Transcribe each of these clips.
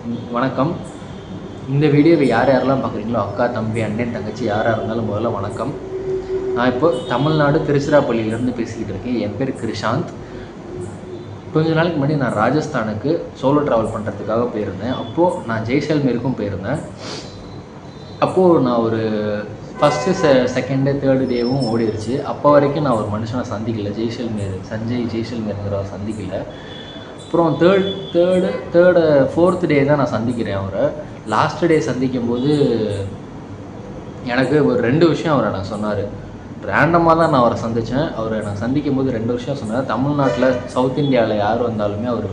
வணக்கம். இந்த வீடியோவை யார் யாரெல்லாம் பார்க்குறீங்களோ அக்கா, தம்பி, அண்ணன், தங்கச்சி யாராக இருந்தாலும் முதல்ல வணக்கம். நான் இப்போ தமிழ்நாடு திருச்சிராப்பள்ளியிலேருந்து பேசிக்கிட்டு இருக்கேன். என் பேர் கிருஷாந்த். கொஞ்ச நாளைக்கு முன்னாடி நான் ராஜஸ்தானுக்கு சோலோ ட்ராவல் பண்ணுறதுக்காக போயிருந்தேன். அப்போது நான் ஜெய்சல்மேருக்கும் போயிருந்தேன். அப்போது நான் ஒரு ஃபஸ்ட்டு செகண்டு தேர்டு டேவும் ஓடிடுச்சு. அப்போ வரைக்கும் நான் ஒரு மனுஷனை சந்திக்கலை. சஞ்சய் ஜெய்சல்மேருங்கிறவர் சந்திக்கலை. அப்புறம் ஃபோர்த்து டே தான் நான் சந்திக்கிறேன் அவரை. லாஸ்ட் டே சந்திக்கும்போது எனக்கு ஒரு 2 விஷயம் அவரை நான் சொன்னார். ரேண்டமாக தான் நான் அவரை சந்தித்தேன். அவரை நான் சந்திக்கும் போது 2 விஷயம் சொன்னார். தமிழ்நாட்டில் சவுத் இந்தியாவில் யார் வந்தாலுமே அவர்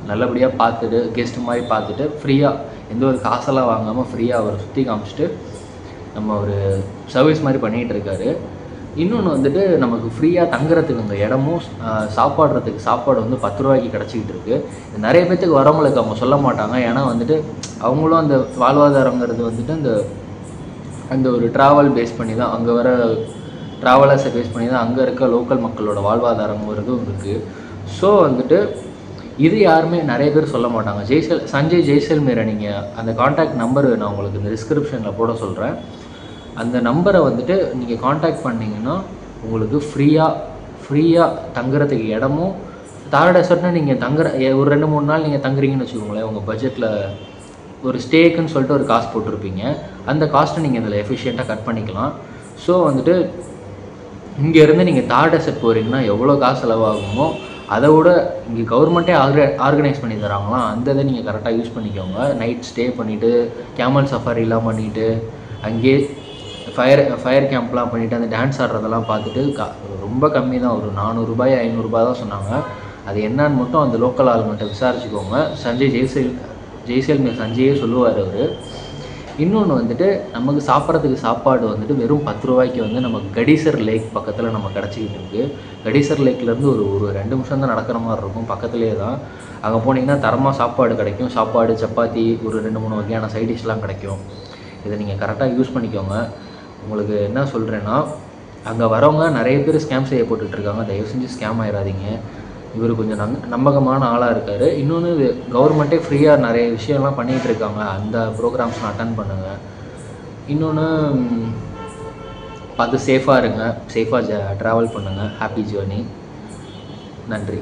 நல்லபடியாக பார்த்துட்டு, கெஸ்ட் மாதிரி பார்த்துட்டு, ஃப்ரீயாக எந்த ஒரு காசெல்லாம் வாங்காமல் ஃப்ரீயாக அவரை சுற்றி காமிச்சிட்டு நம்ம ஒரு சர்வீஸ் மாதிரி பண்ணிகிட்டு இருக்காரு. இன்னொன்று வந்துட்டு நமக்கு ஃப்ரீயாக தங்குறதுக்கு இந்த இடமும் சாப்பாடு வந்து 10 ரூபாய்க்கு கிடச்சிக்கிட்டு இருக்குது. நிறைய பேர்த்துக்கு வரவங்களுக்கு அவங்க சொல்ல மாட்டாங்க. ஏன்னா வந்துட்டு அவங்களும் அந்த வாழ்வாதாரங்கிறது வந்துட்டு அந்த ஒரு ட்ராவல் பேஸ் பண்ணி தான், அங்கே வர ட்ராவலர்ஸை பேஸ் பண்ணி தான் அங்கே இருக்க லோக்கல் மக்களோட வாழ்வாதாரங்கிறதும் இருக்குது. ஸோ வந்துட்டு இது யாருமே நிறைய பேர் சொல்ல மாட்டாங்க. சஞ்சய் ஜெய்சல்மேரை நீங்கள் அந்த கான்டாக்ட் நம்பர் நான் உங்களுக்கு இந்த டிஸ்கிரிப்ஷனில் போட சொல்கிறேன். அந்த நம்பரை வந்துட்டு நீங்கள் காண்டாக்ட் பண்ணிங்கன்னா உங்களுக்கு ஃப்ரீயாக தங்குறதுக்கு இடமும், தார டெசர்ட்னா நீங்கள் ஒரு 2-3 நாள் நீங்கள் தங்குறீங்கன்னு வச்சுக்கோங்களேன். உங்கள் பட்ஜெட்டில் ஒரு ஸ்டேக்குன்னு சொல்லிட்டு ஒரு காசு போட்டிருப்பீங்க. அந்த காஸ்ட்டை நீங்கள் இதில் எஃபிஷியண்ட்டாக கட் பண்ணிக்கலாம். ஸோ வந்துட்டு இங்கேருந்து நீங்கள் தார டெசர்ட் போகிறீங்கன்னா எவ்வளோ காசு செலவாகுமோ அதை விட இங்கே கவர்மெண்ட்டே ஆர்கனைஸ் பண்ணி தராங்களாம். அந்த இதை நீங்கள் கரெக்டாக யூஸ் பண்ணிக்கோங்க. நைட் ஸ்டே பண்ணிவிட்டு கேமல் சஃபாரிலாம் பண்ணிவிட்டு அங்கேயே ஃபயர் கேம்ப்லாம் பண்ணிவிட்டு அந்த டான்ஸ் ஆடுறதெல்லாம் பார்த்துட்டு ரொம்ப கம்மி தான், ஒரு 400 ரூபாய் 500 ரூபாய் தான் சொன்னாங்க. அது என்னன்னு மட்டும் அந்த லோக்கல் ஆளுங்கள்ட்ட விசாரிச்சுக்கோங்க. ஜெய்சல்மேர் சஞ்சயே சொல்லுவார் அவர். இன்னொன்று வந்துட்டு நமக்கு சாப்பிட்றதுக்கு சாப்பாடு வந்துட்டு வெறும் 10 ரூபாய்க்கு வந்து நமக்கு கடீசர் லேக் பக்கத்தில் நம்ம கிடச்சிக்கிட்டு இருக்குது. கடீசர் லேக்லேருந்து ஒரு 2 நிமிஷம் தான் நடக்கிற மாதிரி இருக்கும், பக்கத்துலேயே தான். அங்கே போனீங்கன்னா தரமாக சாப்பாடு கிடைக்கும். சாப்பாடு, சப்பாத்தி, ஒரு 2-3 வகையான சைட் டிஷ்லாம் கிடைக்கும். இதை நீங்கள் கரெக்டாக யூஸ் பண்ணிக்கோங்க. உங்களுக்கு என்ன சொல்கிறேன்னா, அங்கே வரவங்க நிறைய பேர் ஸ்கேம் செய்ய போட்டுட்ருக்காங்க. தயவு செஞ்சு ஸ்கேம் ஆகிடாதீங்க. இவர் கொஞ்சம் நம்பகமான ஆளாக இருக்கார். இன்னொன்று கவர்மெண்ட்டே ஃப்ரீயாக நிறைய விஷயம்லாம் பண்ணிகிட்டு இருக்காங்க. அந்த ப்ரோக்ராம்ஸ்லாம் அட்டன் பண்ணுங்கள். இன்னொன்று பார்த்து சேஃபாக இருங்க, சேஃபாக ட்ராவல் பண்ணுங்கள். Happy journey. நன்றி.